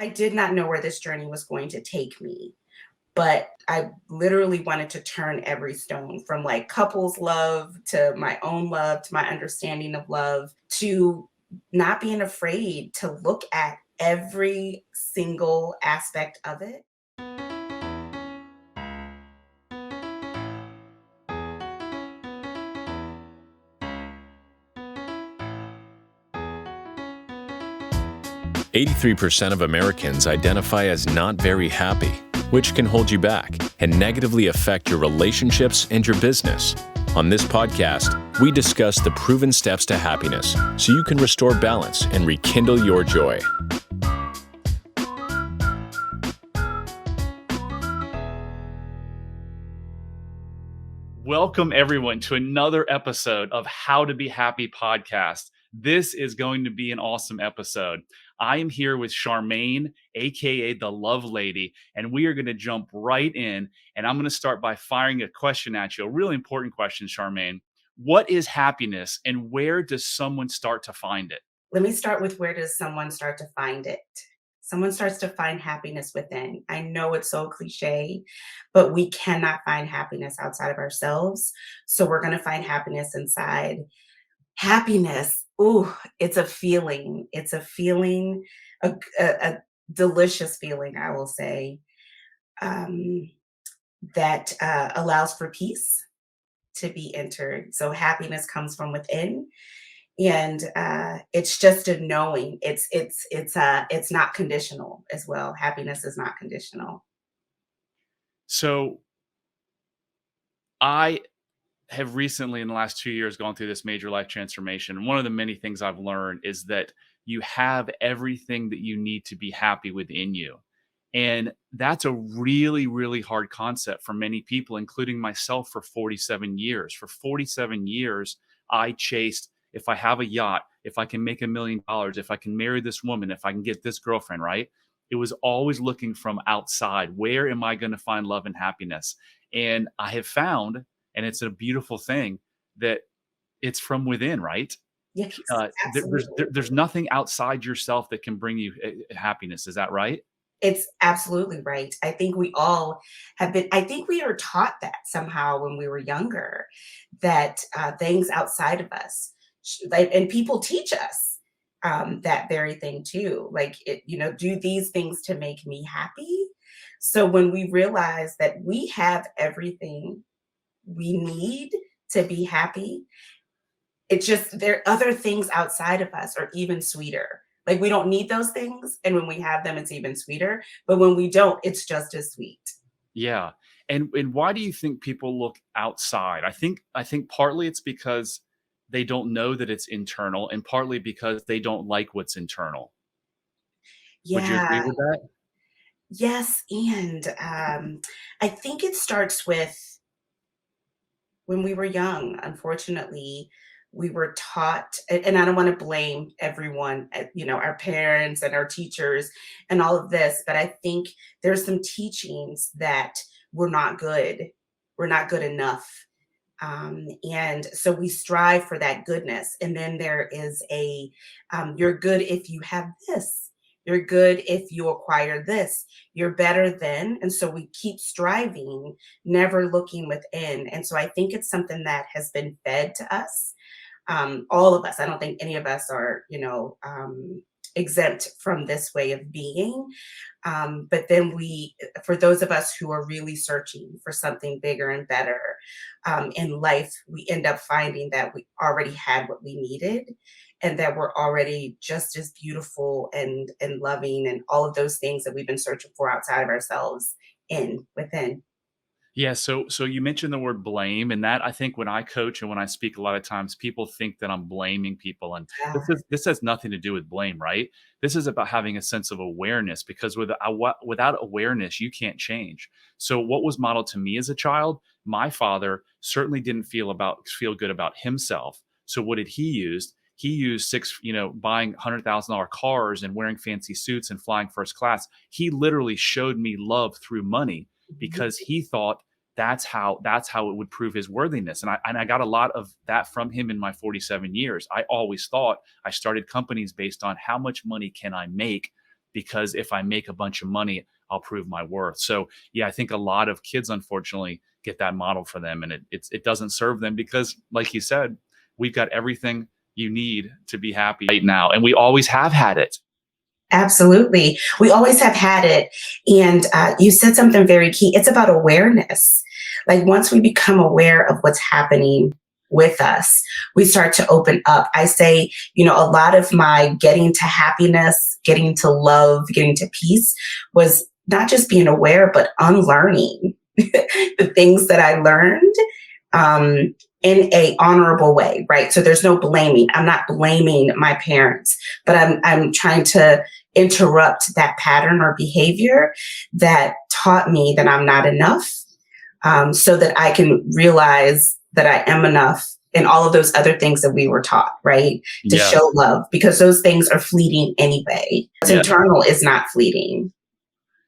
I did not know where this journey was going to take me, but I literally wanted to turn every stone from like couples love to my own love to my understanding of love to not being afraid to look at every single aspect of it. 83% of Americans identify as not very happy, which can hold you back and negatively affect your relationships and your business. On this podcast, we discuss the proven steps to happiness so you can restore balance and rekindle your joy. Welcome, everyone, to another episode of How to Be Happy podcast. This is going to be an awesome episode. I am here with Charmaine, aka the Love Lady, and we are going to jump right in. And I'm going to start by firing a question at you, a really important question, Charmaine. What is happiness, and where does someone start to find it? Let me start with, where does someone start to find it? Someone starts to find happiness within. I know it's so cliche, but we cannot find happiness outside of ourselves. So we're going to find happiness inside. Happiness, ooh, it's a feeling. It's a feeling, a delicious feeling, I will say, um, that allows for peace to be entered. So happiness comes from within, and it's just a knowing. It's not conditional as well. Happiness is not conditional. So I have recently, in the last 2 years, gone through this major life transformation. And one of the many things I've learned is that you have everything that you need to be happy within you. And that's a really, really hard concept for many people, including myself, for 47 years. For 47 years, I chased, if I have a yacht, if I can make $1 million, if I can marry this woman, if I can get this girlfriend, right? It was always looking from outside. Where am I going to find love and happiness? And I have found, and it's a beautiful thing, that it's from within, right? Yes, There's nothing outside yourself that can bring you happiness. Is that right? it's absolutely right. I think we all have been, I think we are taught that somehow when we were younger, that things outside of us, like, and people teach us that very thing too. Like, do these things to make me happy. So when we realize that we have everything we need to be happy, it's just there are other things outside of us are even sweeter. Like, we don't need those things, and when we have them, it's even sweeter. But when we don't, it's just as sweet. Yeah. And why do you think people look outside? I think partly it's because they don't know that it's internal, and partly because they don't like what's internal. Would you agree Yeah. with that? Yes, and I think it starts with when we were young. Unfortunately, we were taught, and I don't want to blame everyone, our parents and our teachers and all of this, but I think there's some teachings that we're not good. We're not good enough. And so we strive for that goodness. And then there is you're good if you have this. You're good if you acquire this. You're better than. And so we keep striving, never looking within. And so I think it's something that has been fed to us, all of us. I don't think any of us are, exempt from this way of being. But then for those of us who are really searching for something bigger and better in life, we end up finding that we already had what we needed, and that we're already just as beautiful and loving and all of those things that we've been searching for outside of ourselves in within. Yeah, so you mentioned the word blame, and that, I think, when I coach and when I speak, a lot of times people think that I'm blaming people, and Yeah. this has nothing to do with blame, right? This is about having a sense of awareness, because without awareness, you can't change. So what was modeled to me as a child? My father certainly didn't feel good about himself. So what did he use? He used buying $100,000 cars and wearing fancy suits and flying first class. He literally showed me love through money, because he thought that's how it would prove his worthiness. And I got a lot of that from him in my 47 years. I always thought, I started companies based on how much money can I make because if I make a bunch of money, I'll prove my worth. So yeah, I think a lot of kids unfortunately get that model for them, and it doesn't serve them because, like you said, we've got everything you need to be happy right now, and we always have had it. Absolutely. We always have had it. And you said something very key. It's about awareness. Like once we become aware of what's happening with us, we start to open up. I say, a lot of my getting to happiness, getting to love, getting to peace was not just being aware, but unlearning the things that I learned in a honorable way, right? So there's no blaming. I'm not blaming my parents, but I'm trying to interrupt that pattern or behavior that taught me that I'm not enough, so that I can realize that I am enough and all of those other things that we were taught, right? To Yes. show love, because those things are fleeting anyway. What's internal is not fleeting.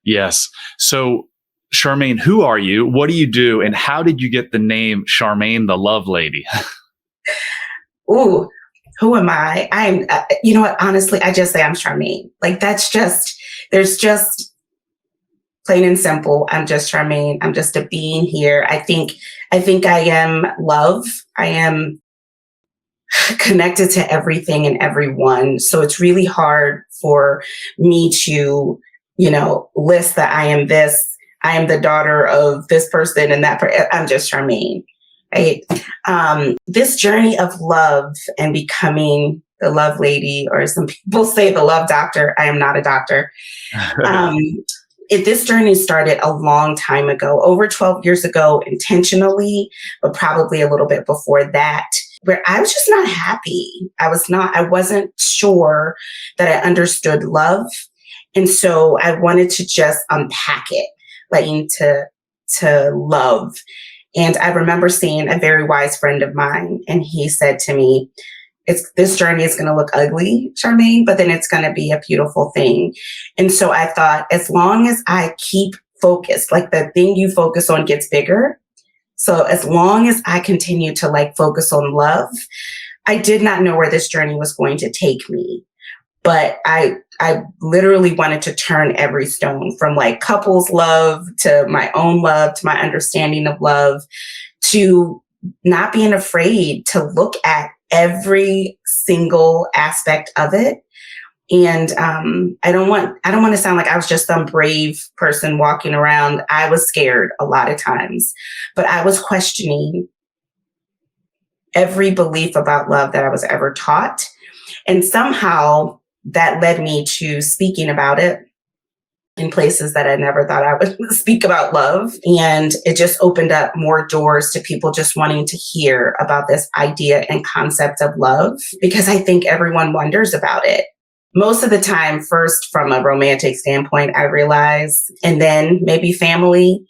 Yes. So, Charmaine, who are you? What do you do? And how did you get the name Charmaine the Love Lady? Ooh, who am I? I'm, you know what? Honestly, I just say I'm Charmaine. Like there's just plain and simple. I'm just Charmaine. I'm just a being here. I think I am love. I am connected to everything and everyone. So it's really hard for me to, list that I am this. I am the daughter of this person and that. I'm just Charmaine. Right? This journey of love and becoming the love lady, or some people say the love doctor. I am not a doctor. This journey started a long time ago, over 12 years ago, intentionally, but probably a little bit before that, where I was just not happy. I wasn't sure that I understood love. And so I wanted to just unpack it, like to love. And I remember seeing a very wise friend of mine, and he said to me, this journey is going to look ugly, Charmaine, but then it's going to be a beautiful thing. And so I thought, as long as I keep focused, like the thing you focus on gets bigger. So as long as I continue to focus on love, I did not know where this journey was going to take me. But I literally wanted to turn every stone, from couples love to my own love, to my understanding of love, to not being afraid to look at every single aspect of it. And I don't want to sound like I was just some brave person walking around. I was scared a lot of times, but I was questioning every belief about love that I was ever taught. And somehow that led me to speaking about it in places that I never thought I would speak about love. And it just opened up more doors to people just wanting to hear about this idea and concept of love, because I think everyone wonders about it. Most of the time, first from a romantic standpoint, I realize, and then maybe family.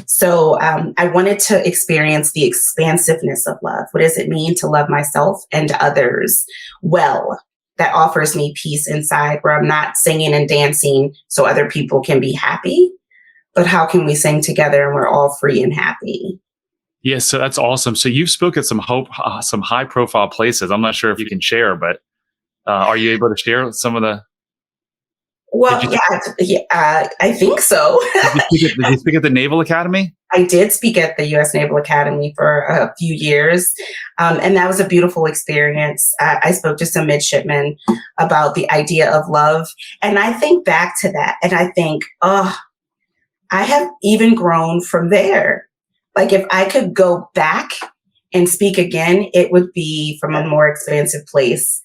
So I wanted to experience the expansiveness of love. What does it mean to love myself and others well? That offers me peace inside, where I'm not singing and dancing so other people can be happy, but how can we sing together and we're all free and happy? Yeah, so that's awesome. So you've spoken at some high profile places. I'm not sure if you can share, but are you able to share some of the? Well, I think so. Did you speak at the Naval Academy? I did speak at the U.S. Naval Academy for a few years, and that was a beautiful experience. I spoke to some midshipmen about the idea of love, and I think back to that, and I think, oh, I have even grown from there. Like if I could go back and speak again, it would be from a more expansive place.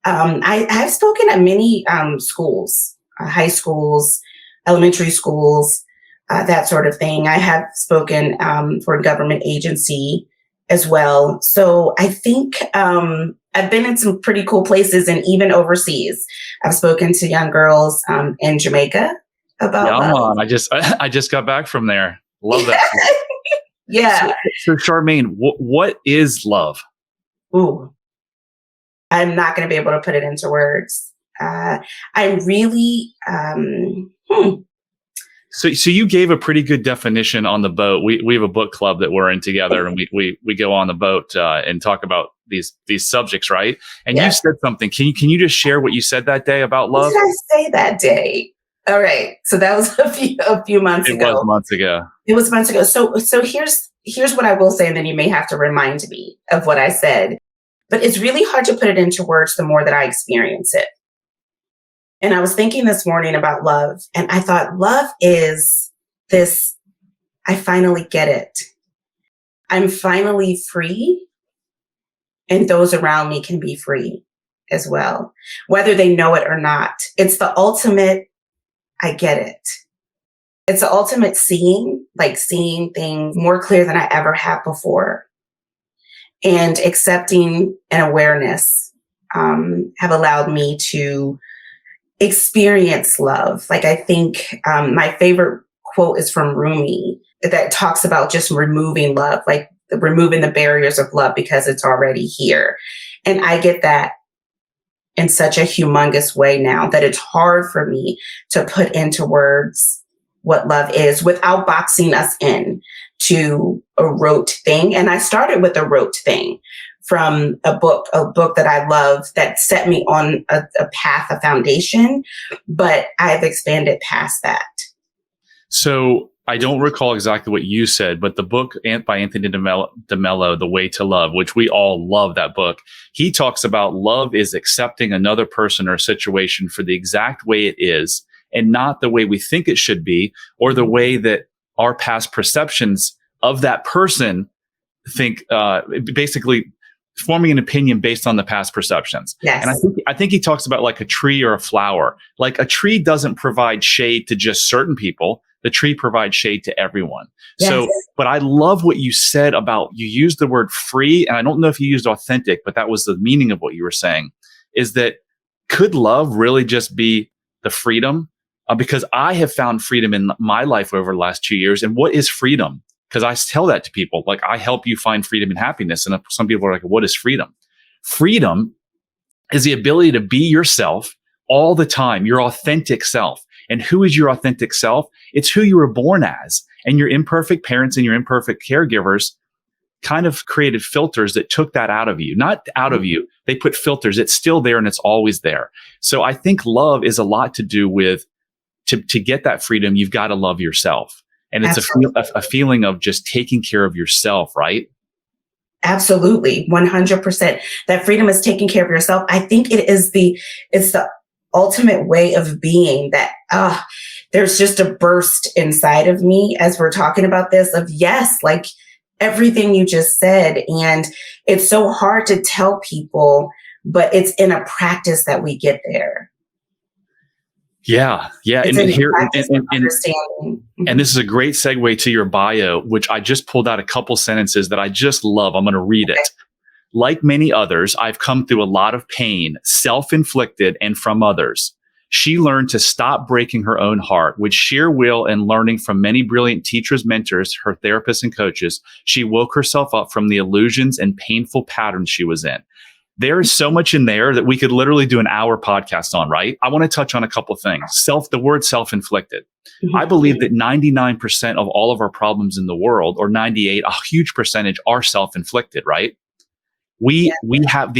I've spoken at many schools, high schools, elementary schools, that sort of thing. I have spoken for a government agency as well. So I think I've been in some pretty cool places, and even overseas. I've spoken to young girls in Jamaica about love. I just got back from there. Love that. Yeah. So Charmaine, what is love? Ooh, I'm not going to be able to put it into words. I'm really, So you gave a pretty good definition on the boat. We have a book club that we're in together, and we go on the boat and talk about these subjects, right? And you Yeah. said something. Can you just share what you said that day about What love? did I say that day? All right. So that was a few months It was ago. months ago. It was months ago. So here's what I will say, and then you may have to remind me of what I said. But it's really hard to put it into words the more that I experience it. And I was thinking this morning about love, and I thought love is this, I finally get it. I'm finally free, and those around me can be free as well, whether they know it or not. It's the ultimate, I get it. It's the ultimate seeing, like seeing things more clear than I ever have before. And accepting and awareness have allowed me to experience love. Like I think my favorite quote is from Rumi that talks about just removing love, like removing the barriers of love because it's already here. And I get that in such a humongous way now that it's hard for me to put into words what love is without boxing us in to a rote thing. And I started with a rote thing from a book that I love that set me on a path, a foundation, but I've expanded past that. So I don't recall exactly what you said, but the book by Anthony DeMello, The Way to Love, which we all love that book, he talks about love is accepting another person or situation for the exact way it is and not the way we think it should be or the way that our past perceptions of that person think, basically forming an opinion based on the past perceptions. Yes. And I think he talks about like a tree or a flower. Like a tree doesn't provide shade to just certain people. The tree provides shade to everyone. Yes. So, but I love what you said about, you used the word free, and I don't know if you used authentic, but that was the meaning of what you were saying, is that could love really just be the freedom? Because I have found freedom in my life over the last 2 years. And what is freedom? Because I tell that to people, like I help you find freedom and happiness. And some people are like, what is freedom? Freedom is the ability to be yourself all the time, your authentic self. And who is your authentic self? It's who you were born as. And your imperfect parents and your imperfect caregivers kind of created filters that took that out of you. Not out of you, they put filters. It's still there and it's always there. So I think love is a lot to do with, to get that freedom, you've got to love yourself. And it's a feeling of just taking care of yourself, right? Absolutely. 100%. That freedom is taking care of yourself. I think it's the ultimate way of being that, there's just a burst inside of me as we're talking about this of yes, like everything you just said. And it's so hard to tell people, but it's in a practice that we get there. Yeah. It's understanding. And this is a great segue to your bio, which I just pulled out a couple sentences that I just love. I'm going to read it. Like many others, I've come through a lot of pain, self-inflicted and from others. She learned to stop breaking her own heart. With sheer will and learning from many brilliant teachers, mentors, her therapists, and coaches, she woke herself up from the illusions and painful patterns she was in. There is so much in there that we could literally do an hour podcast on, right? I want to touch on a couple of things. The word self-inflicted. I believe that 99% of all of our problems in the world, or 98, a huge percentage, are self-inflicted, right? We have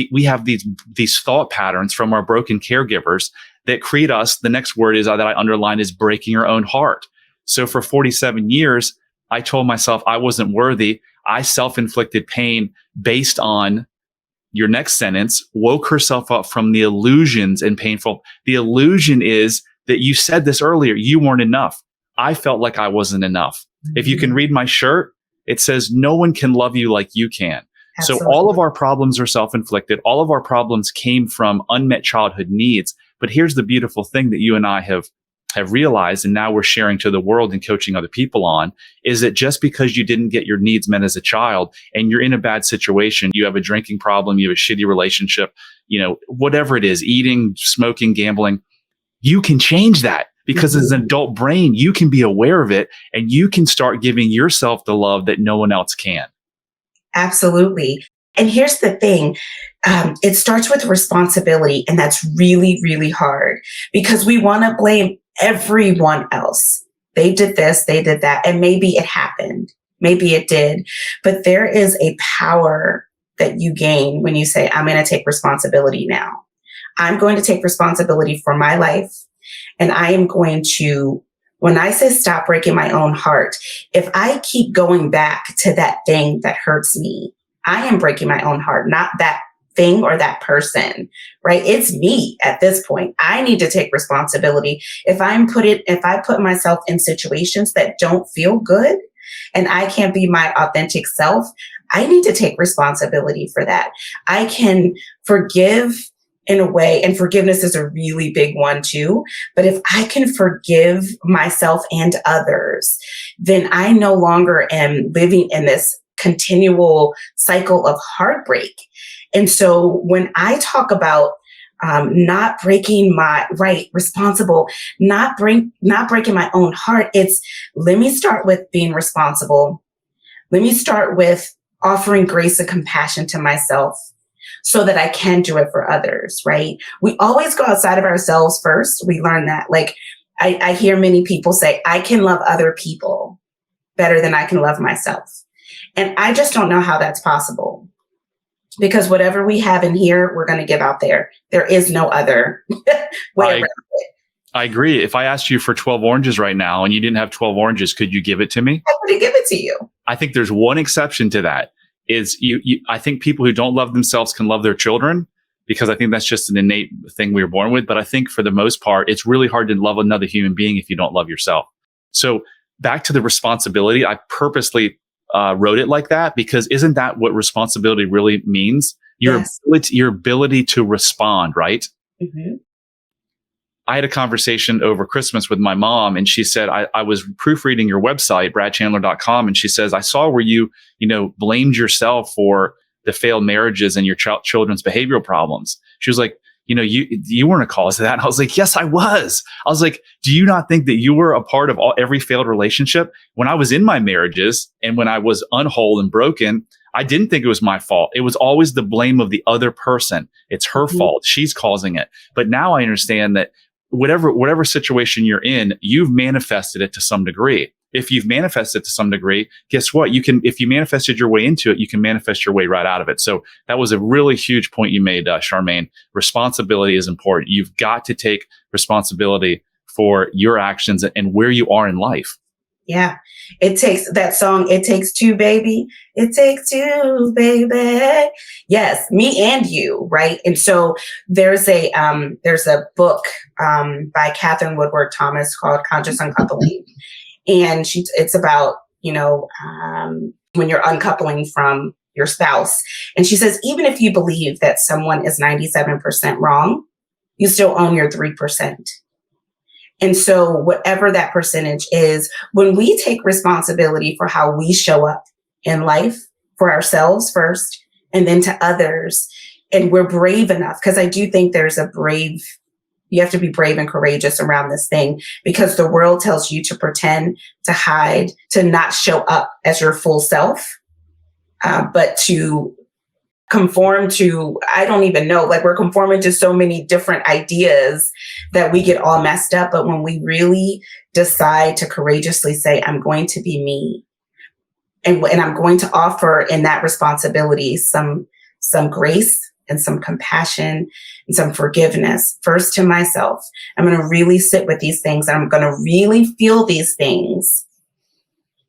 these thought patterns from our broken caregivers that create us. The next word is that I underline is breaking your own heart. So for 47 years, I told myself I wasn't worthy. I self-inflicted pain based on your next sentence, woke herself up from the illusions and painful. The illusion is that you said this earlier, you weren't enough. I felt like I wasn't enough. Mm-hmm. If you can read my shirt, it says, no one can love you like you can. Absolutely. So all of our problems are self-inflicted. All of our problems came from unmet childhood needs. But here's the beautiful thing that you and I have realized, and now we're sharing to the world and coaching other people on, is that just because you didn't get your needs met as a child and you're in a bad situation, you have a drinking problem, you have a shitty relationship, whatever it is, eating, smoking, gambling, you can change that because as an adult brain, you can be aware of it and you can start giving yourself the love that no one else can. Absolutely. And here's the thing. It starts with responsibility, and that's really, really hard because we want to blame everyone else. they did this, they did that, and maybe it happened. Maybe it did. But there is a power that you gain when you say, I'm going to take responsibility now. I'm going to take responsibility for my life. And I am going to, when I say stop breaking my own heart, if I keep going back to that thing that hurts me, I am breaking my own heart, not that thing or that person, right? It's me at this point. I need to take responsibility. If I put myself in situations that don't feel good and I can't be my authentic self, I need to take responsibility for that. I can forgive in a way, and forgiveness is a really big one too. But if I can forgive myself and others, then I no longer am living in this continual cycle of heartbreak. And so when I talk about not breaking responsible, not breaking my own heart, it's let me start with being responsible. Let me start with offering grace and compassion to myself so that I can do it for others, right? We always go outside of ourselves first. We learn that. Like I hear many people say, I can love other people better than I can love myself. And I just don't know how that's possible. Because whatever we have in here, we're going to give out there. There is no other way around it. I agree. If I asked you for 12 oranges right now and you didn't have 12 oranges, could you give it to me? I would give it to you. I think there's one exception to that is I think people who don't love themselves can love their children because I think that's just an innate thing we were born with. But I think for the most part, it's really hard to love another human being if you don't love yourself. So back to the responsibility, I purposely wrote it like that because isn't that what responsibility really means? Yes. Your ability to respond, right? Mm-hmm. I had a conversation over Christmas with my mom and she said, I was proofreading your website, bradchandler.com. And she says, I saw where you blamed yourself for the failed marriages and your children's behavioral problems. She was like, you weren't a cause of that. And I was like, yes, I was. I was like, do you not think that you were a part of every failed relationship? When I was in my marriages and when I was unwhole and broken, I didn't think it was my fault. It was always the blame of the other person. It's her fault. She's causing it. But now I understand that whatever situation you're in, you've manifested it to some degree. If you've manifested to some degree, guess what? If you manifested your way into it, you can manifest your way right out of it. So that was a really huge point you made, Charmaine. Responsibility is important. You've got to take responsibility for your actions and where you are in life. Yeah. It takes that song. It takes two, baby. It takes two, baby. Yes. Me and you. Right. And so there's a book, by Catherine Woodward Thomas called Conscious Uncoupling. And it's about, when you're uncoupling from your spouse. And she says, even if you believe that someone is 97% wrong, you still own your 3%. And so whatever that percentage is, when we take responsibility for how we show up in life for ourselves first, and then to others, and we're brave enough, because I do think you have to be brave and courageous around this thing, because the world tells you to pretend, to hide, to not show up as your full self, but to conform to, I don't even know, like we're conforming to so many different ideas that we get all messed up. But when we really decide to courageously say, I'm going to be me, and I'm going to offer in that responsibility some grace and some compassion and some forgiveness, first to myself. I'm going to really sit with these things. I'm going to really feel these things.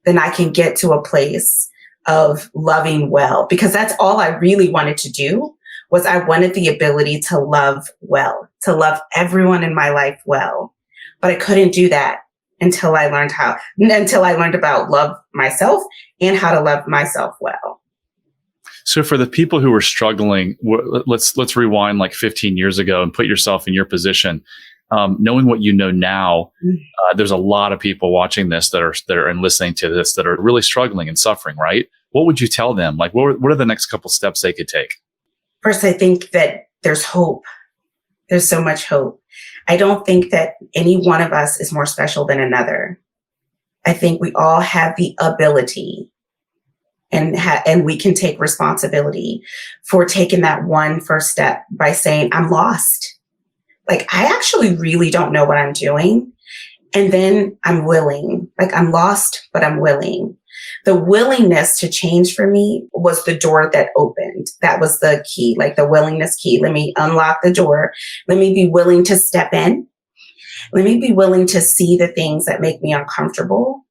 Then I can get to a place of loving well, because that's all I really wanted to do. Was I wanted the ability to love well, to love everyone in my life well. But I couldn't do that until I learned about love myself and how to love myself well. So for the people who are struggling, let's rewind like 15 years ago and put yourself in your position. Knowing what you know now, there's a lot of people watching this that are and listening to this that are really struggling and suffering, right? What would you tell them? Like, what are the next couple steps they could take? First, I think that there's hope. There's so much hope. I don't think that any one of us is more special than another. I think we all have the ability and we can take responsibility for taking that one first step by saying, I'm lost. Like, I actually really don't know what I'm doing. And then I'm willing, like I'm lost, but I'm willing. The willingness to change for me was the door that opened. That was the key, like the willingness key. Let me unlock the door. Let me be willing to step in. Let me be willing to see the things that make me uncomfortable,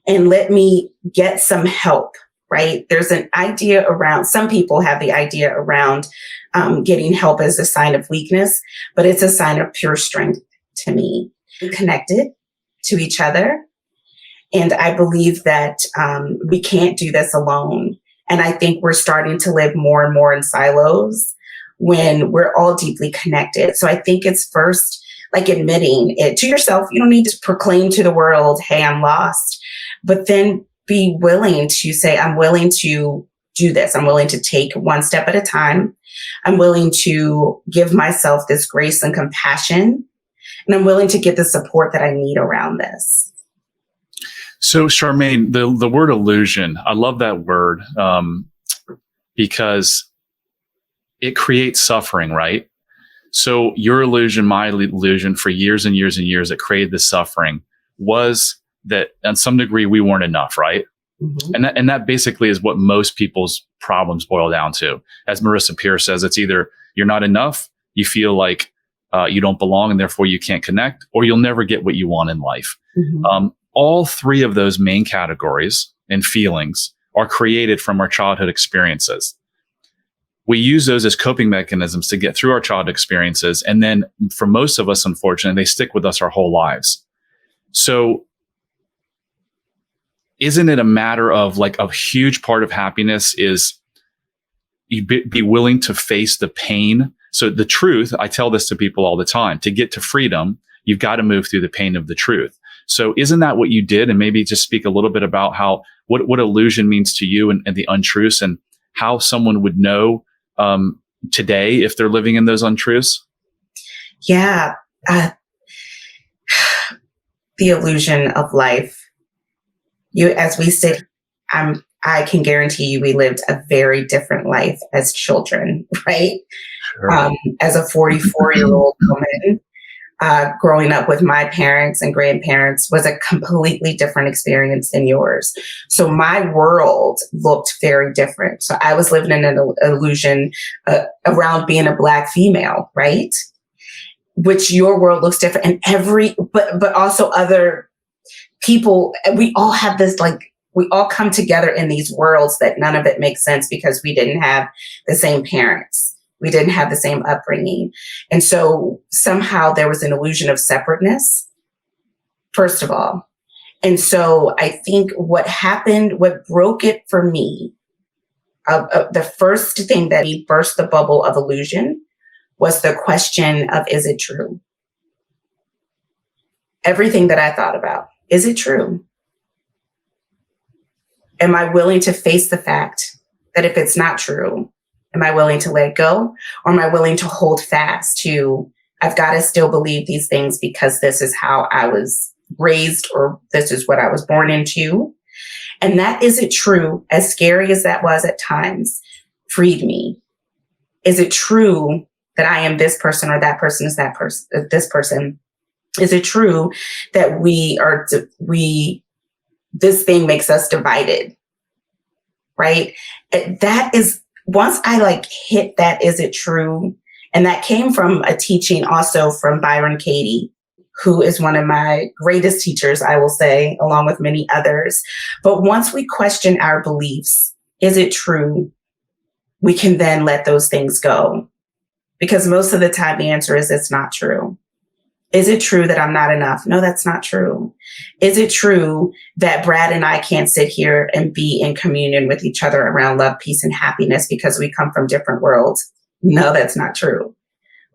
and let me get some help, right? There's an idea around, some people have the idea around getting help as a sign of weakness, but it's a sign of pure strength to me. Connected to each other. And I believe that we can't do this alone. And I think we're starting to live more and more in silos when we're all deeply connected. So I think it's first like admitting it to yourself. You don't need to proclaim to the world, hey, I'm lost, but then be willing to say, I'm willing to do this. I'm willing to take one step at a time. I'm willing to give myself this grace and compassion. And I'm willing to get the support that I need around this. So, Charmaine, the word illusion, I love that word because it creates suffering, right? So your illusion, my illusion for years and years and years that created this suffering was that on some degree we weren't enough, right? Mm-hmm. And that basically is what most people's problems boil down to. As Marissa Peer says, it's either you're not enough, you feel like you don't belong and therefore you can't connect, or you'll never get what you want in life. Mm-hmm. All three of those main categories and feelings are created from our childhood experiences. We use those as coping mechanisms to get through our childhood experiences. And then for most of us, unfortunately, they stick with us our whole lives. So isn't it a matter of like a huge part of happiness is you be willing to face the pain? So the truth, I tell this to people all the time, to get to freedom, you've got to move through the pain of the truth. So isn't that what you did? And maybe just speak a little bit about how, what illusion means to you and the untruths, and how someone would know today if they're living in those untruths? Yeah. The illusion of life. As we sit, I can guarantee you we lived a very different life as children, right? Sure. As a 44-year-old woman, growing up with my parents and grandparents was a completely different experience than yours. So my world looked very different. So I was living in an illusion around being a Black female, right? Which your world looks different, and but also other people. We all have this, like, we all come together in these worlds that none of it makes sense because we didn't have the same parents. We didn't have the same upbringing. And so somehow there was an illusion of separateness, first of all. And so I think what happened, what broke it for me, the first thing that burst the bubble of illusion was the question of, is it true? Everything that I thought about, is it true? Am I willing to face the fact that if it's not true, am I willing to let go? Or am I willing to hold fast to, I've got to still believe these things because this is how I was raised, or this is what I was born into? And that, is it true, as scary as that was at times, freed me. Is it true that I am this person, or that person is that person, this person? Is it true that this thing makes us divided, right? That is, once I hit that, is it true? And that came from a teaching also from Byron Katie, who is one of my greatest teachers, I will say, along with many others. But once we question our beliefs, is it true? We can then let those things go. Because most of the time the answer is, it's not true. Is it true that I'm not enough? No, that's not true. Is it true that Brad and I can't sit here and be in communion with each other around love, peace, and happiness because we come from different worlds? No, that's not true.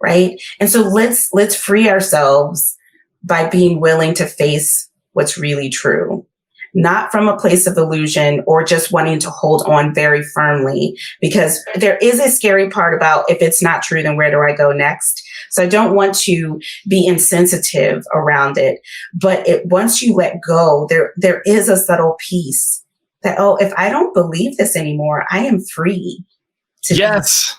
Right? And so let's free ourselves by being willing to face what's really true, not from a place of illusion or just wanting to hold on very firmly, because there is a scary part about, if it's not true, then where do I go next? So I don't want to be insensitive around it, but once you let go, there is a subtle peace that, oh, if I don't believe this anymore, I am free to Yes.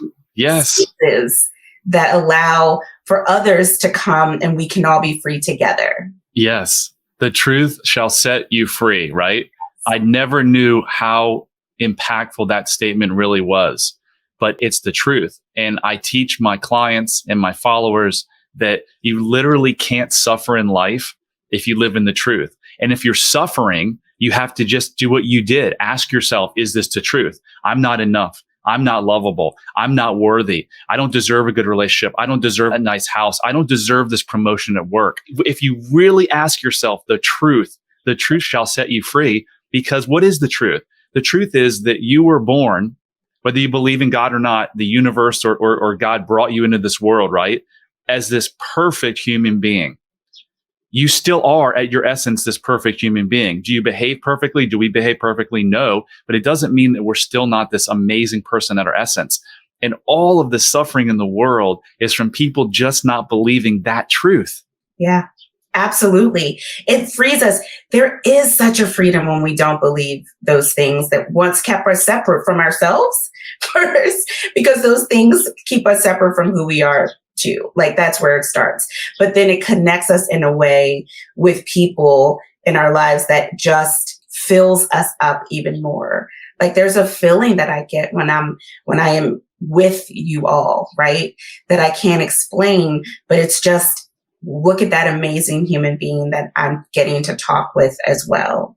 that allow for others to come, and we can all be free together. Yes. The truth shall set you free, right? I never knew how impactful that statement really was, but it's the truth. And I teach my clients and my followers that you literally can't suffer in life if you live in the truth. And if you're suffering, you have to just do what you did. Ask yourself, is this the truth? I'm not enough. I'm not lovable. I'm not worthy. I don't deserve a good relationship. I don't deserve a nice house. I don't deserve this promotion at work. If you really ask yourself the truth shall set you free. Because what is the truth? The truth is that you were born, whether you believe in God or not, the universe or God brought you into this world, right? As this perfect human being. You still are at your essence this perfect human being. Do you behave perfectly? Do we behave perfectly? No, but it doesn't mean that we're still not this amazing person at our essence. And all of the suffering in the world is from people just not believing that truth. Yeah, absolutely. It frees us. There is such a freedom when we don't believe those things that once kept us separate from ourselves first, because those things keep us separate from who we are too. Like that's where it starts. But then it connects us in a way with people in our lives that just fills us up even more. Like there's a feeling that I get when I am with you all, right? That I can't explain, but it's just look at that amazing human being that I'm getting to talk with as well.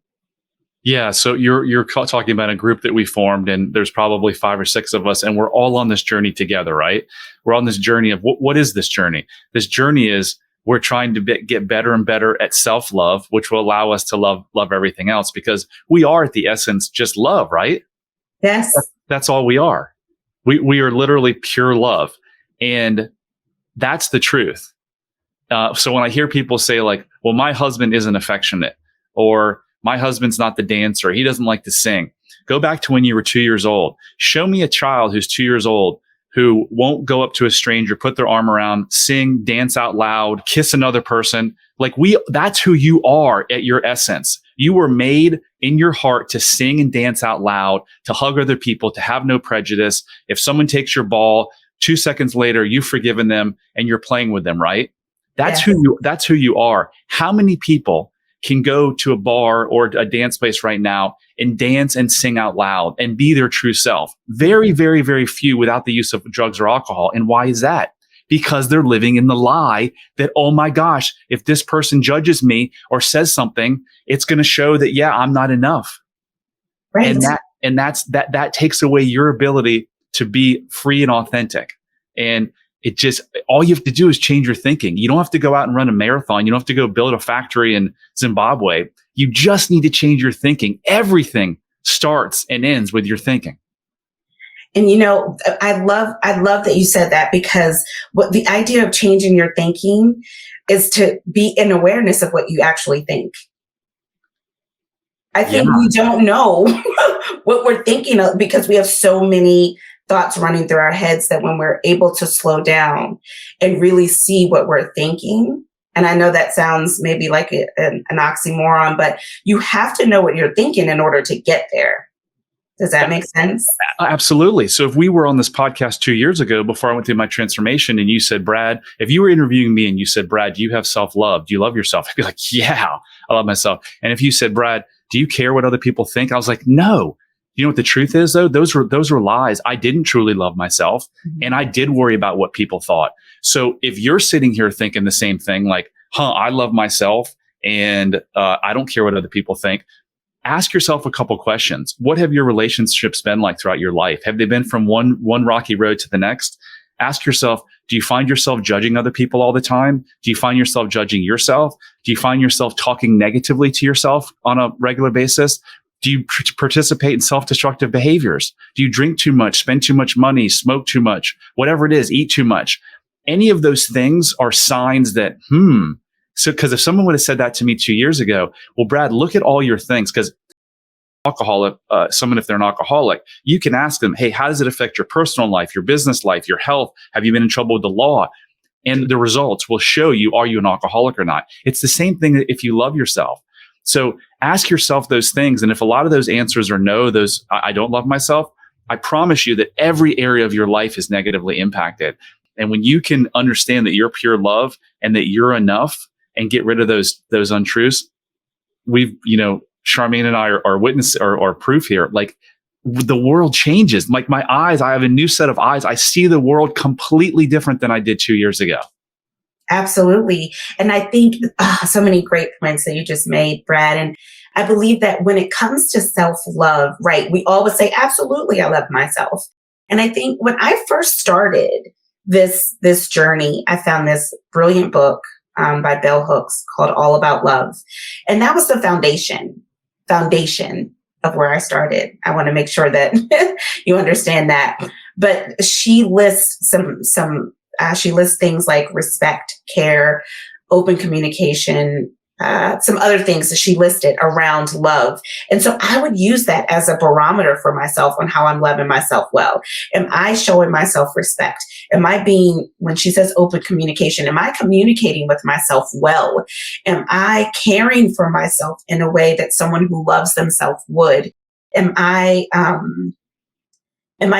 Yeah, so you're talking about a group that we formed, and there's probably 5 or 6 of us, and we're all on this journey together, right? We're on this journey of what is this journey? This journey is we're trying to get better and better at self-love, which will allow us to love everything else, because we are at the essence just love, right? Yes. That's all we are. We are literally pure love, and that's the truth. So when I hear people say like, well, my husband isn't affectionate, or my husband's not the dancer, he doesn't like to sing. Go back to when you were 2 years old. Show me a child who's 2 years old who won't go up to a stranger, put their arm around, sing, dance out loud, kiss another person. Like that's who you are at your essence. You were made in your heart to sing and dance out loud, to hug other people, to have no prejudice. If someone takes your ball, 2 seconds later, you've forgiven them and you're playing with them, right? That's who you are. How many people can go to a bar or a dance place right now and dance and sing out loud and be their true self? Very, very, very few without the use of drugs or alcohol. And why is that? Because they're living in the lie that, oh my gosh, if this person judges me or says something, it's going to show that, yeah, I'm not enough. Right. And that takes away your ability to be free and authentic. And it just, all you have to do is change your thinking. You don't have to go out and run a marathon. You don't have to go build a factory in Zimbabwe. You just need to change your thinking. Everything starts and ends with your thinking. And I love that you said that, because what the idea of changing your thinking is to be in awareness of what you actually think. I think we don't know what we're thinking of because we have so many thoughts running through our heads, that when we're able to slow down and really see what we're thinking, and I know that sounds maybe like an oxymoron, but you have to know what you're thinking in order to get there. Does that make sense? Absolutely. So if we were on this podcast 2 years ago, before I went through my transformation, and you said, Brad, if you were interviewing me and you said, Brad, do you have self-love? Do you love yourself? I'd be like, yeah, I love myself. And if you said, Brad, do you care what other people think? I was like, no. You know what the truth is, though? Those were lies. I didn't truly love myself, and I did worry about what people thought. So if you're sitting here thinking the same thing, like, I love myself, and I don't care what other people think, ask yourself a couple questions. What have your relationships been like throughout your life? Have they been from one rocky road to the next? Ask yourself, do you find yourself judging other people all the time? Do you find yourself judging yourself? Do you find yourself talking negatively to yourself on a regular basis? Do you participate in self-destructive behaviors? Do you drink too much, spend too much money, smoke too much, whatever it is, eat too much? Any of those things are signs that, So, because if someone would have said that to me 2 years ago, well, Brad, look at all your things. Because someone, if they're an alcoholic, you can ask them, hey, how does it affect your personal life, your business life, your health? Have you been in trouble with the law? And the results will show you, are you an alcoholic or not? It's the same thing if you love yourself. So ask yourself those things. And if a lot of those answers are no, I don't love myself, I promise you that every area of your life is negatively impacted. And when you can understand that you're pure love and that you're enough, and get rid of those untruths, we've, Charmaine and I are witness or proof here. Like the world changes. Like my eyes, I have a new set of eyes. I see the world completely different than I did 2 years ago. Absolutely. And I think so many great points that you just made, Brad. And I believe that when it comes to self-love, right, we always say, absolutely, I love myself. And I think when I first started this journey, I found this brilliant book by Bell Hooks called All About Love. And that was the foundation of where I started. I want to make sure that you understand that. But she lists she lists things like respect, care, open communication, some other things that she listed around love. And so I would use that as a barometer for myself on how I'm loving myself well. Am I showing myself respect? When she says open communication, am I communicating with myself well? Am I caring for myself in a way that someone who loves themselves would? Am I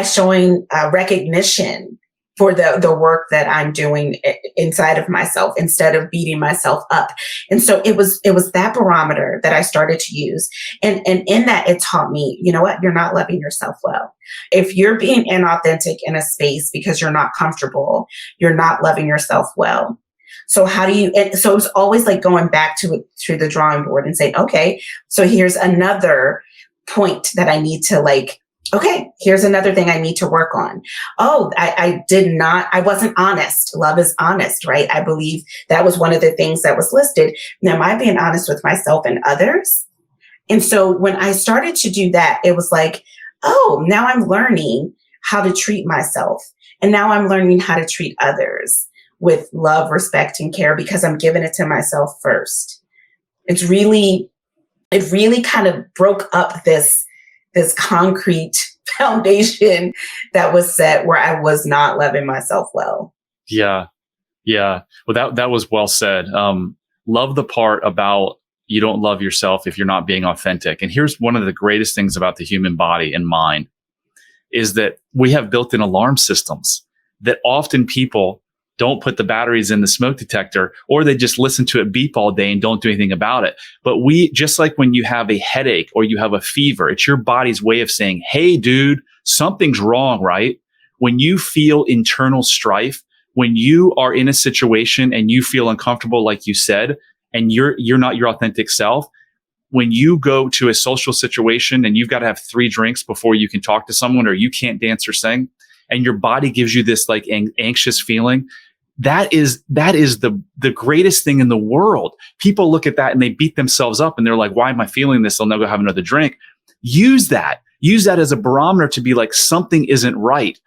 showing recognition for the work that I'm doing inside of myself instead of beating myself up? And so it was that barometer that I started to use. And in that, it taught me, you know what, you're not loving yourself well. If you're being inauthentic in a space because you're not comfortable, you're not loving yourself well. So so it's always like going back to the drawing board and saying, okay, so here's another point that I need to okay, here's another thing I need to work on. Oh, I wasn't honest. Love is honest, right? I believe that was one of the things that was listed. Now, am I being honest with myself and others? And so when I started to do that, it was like, oh, now I'm learning how to treat myself. And now I'm learning how to treat others with love, respect, and care because I'm giving it to myself first. It really kind of broke up this concrete foundation that was set where I was not loving myself well. Yeah. Yeah. Well, that was well said. Love the part about you don't love yourself if you're not being authentic. And here's one of the greatest things about the human body and mind is that we have built-in alarm systems that often people don't put the batteries in the smoke detector, or they just listen to it beep all day and don't do anything about it. But just like when you have a headache or you have a fever, it's your body's way of saying, hey, dude, something's wrong, right? When you feel internal strife, when you are in a situation and you feel uncomfortable, like you said, and you're not your authentic self, when you go to a social situation and you've got to have 3 drinks before you can talk to someone, or you can't dance or sing, and your body gives you this like anxious feeling, that is the greatest thing in the world. People look at that and they beat themselves up and they're like, why am I feeling this? They'll never have another drink. Use that as a barometer to be like, something isn't right.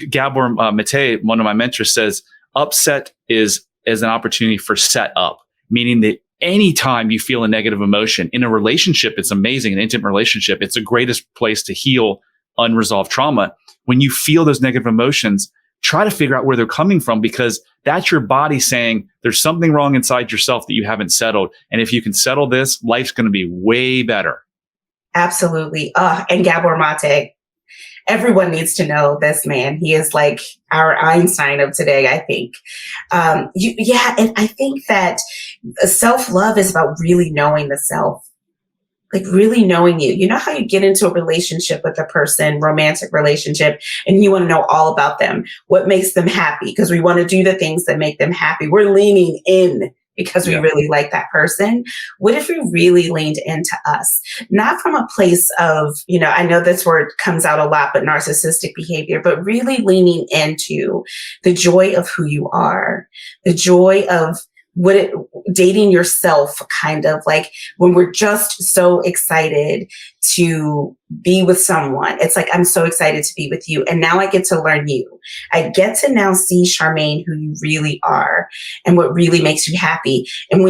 Gabor Mate, one of my mentors, says upset is an opportunity for set up, meaning that anytime you feel a negative emotion in a relationship, it's amazing. An intimate relationship, it's the greatest place to heal unresolved trauma. When you feel those negative emotions, try to figure out where they're coming from, because that's your body saying there's something wrong inside yourself that you haven't settled. And if you can settle this, life's going to be way better. Absolutely. And Gabor Mate, everyone needs to know this man. He is like our Einstein of today, I think. And I think that self-love is about really knowing the self. Like really knowing you. You know how you get into a relationship with a person, romantic relationship, and you want to know all about them, what makes them happy, because we want to do the things that make them happy. We're leaning in because we really like that person. What if we really leaned into us? Not from a place of, I know this word comes out a lot, but narcissistic behavior, but really leaning into the joy of who you are, the joy of dating yourself, kind of like when we're just so excited to be with someone. It's like, I'm so excited to be with you. And now I get to learn you. I get to now see, Charmaine, who you really are and what really makes you happy. And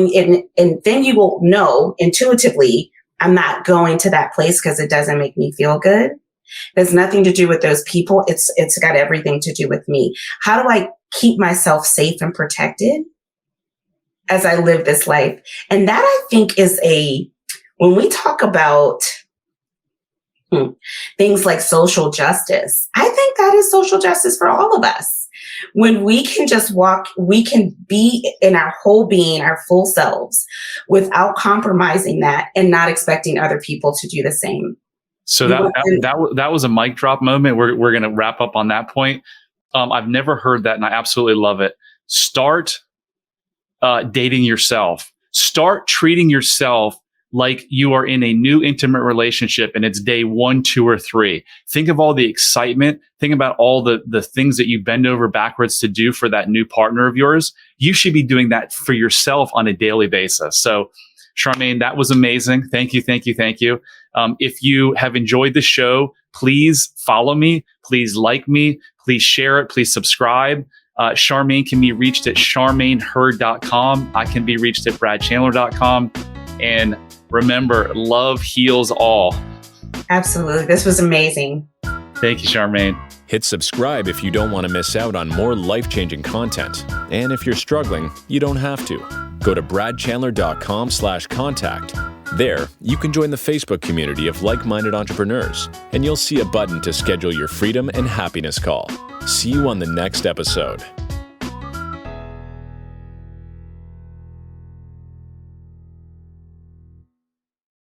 then you will know intuitively, I'm not going to that place because it doesn't make me feel good. It has nothing to do with those people. It's got everything to do with me. How do I keep myself safe and protected as I live this life? And that, I think, is when we talk about things like social justice, I think that is social justice for all of us. When we can just walk, we can be in our whole being, our full selves, without compromising that and not expecting other people to do the same. So We that want that them- that was a mic drop moment. We're going to wrap up on that point. I've never heard that, and I absolutely love it. Start dating yourself. Start treating yourself like you are in a new intimate relationship and it's day 1, 2, or 3. Think of all the excitement. Think about all the things that you bend over backwards to do for that new partner of yours. You should be doing that for yourself on a daily basis. So, Charmaine, that was amazing. Thank you, thank you, thank you. If you have enjoyed the show, please follow me. Please like me. Please share it. Please subscribe. Charmaine can be reached at charmaineheard.com. I can be reached at bradchandler.com. And remember, love heals all. Absolutely. This was amazing. Thank you, Charmaine. Hit subscribe if you don't want to miss out on more life-changing content. And if you're struggling, you don't have to. Go to bradchandler.com/contact. There, you can join the Facebook community of like-minded entrepreneurs, and you'll see a button to schedule your freedom and happiness call. See you on the next episode.